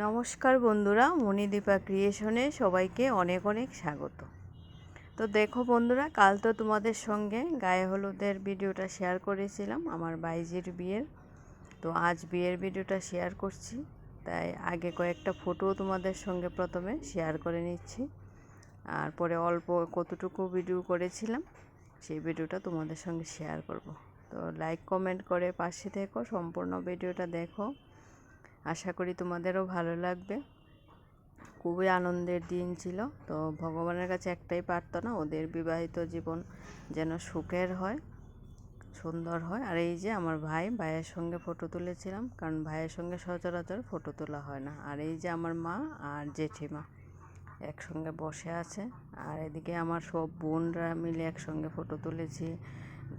নমস্কার বন্ধুরা, মণিদীপা ক্রিয়েশনে সবাইকে অনেক অনেক স্বাগত। তো দেখো বন্ধুরা, কাল তো তোমাদের সঙ্গে গায়ে হলুদের ভিডিওটা শেয়ার করেছিলাম আমার বাইজির বিয়ের। তো আজ বিয়ের ভিডিওটা শেয়ার করছি, তাই আগে কয়েকটা ফটো তোমাদের সঙ্গে প্রথমে শেয়ার করে নিচ্ছি, আর পরে অল্প কতটুকু ভিডিও করেছিলাম সেই ভিডিওটা তোমাদের সঙ্গে শেয়ার করব। তো লাইক কমেন্ট করে পাশে থেকো, সম্পূর্ণ ভিডিওটা দেখো, আশা করি তোমাদেরও ভালো লাগবে। খুবই আনন্দের দিন ছিল। তো ভগবানের কাছে একটাই প্রার্থনা, ওদের বিবাহিত জীবন যেন সুখের হয়, সুন্দর হয়। আর এই যে আমার ভাইয়ের সঙ্গে ফটো তুলেছিলাম, কারণ ভাইয়ের সঙ্গে সচরাচর ফটো তোলা হয় না। আর এই যে আমার মা আর জেঠিমা একসঙ্গে বসে আছে, আর এদিকে আমার সব বোনরা মিলে একসঙ্গে ফটো তুলেছি।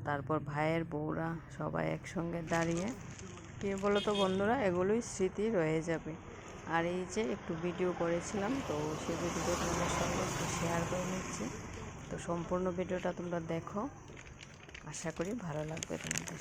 তারপর ভাইয়ের বউরা সবাই একসঙ্গে দাঁড়িয়ে। কী বলো তো বন্ধুরা, এগুলোই স্মৃতি রয়ে যাবে। আর এই যে একটু ভিডিও করেছিলাম, তো সেই ভিডিওটা তোমাদের সঙ্গে একটু শেয়ার করে নিচ্ছি। তো সম্পূর্ণ ভিডিওটা তোমরা দেখো, আশা করি ভালো লাগবে তোমাদের।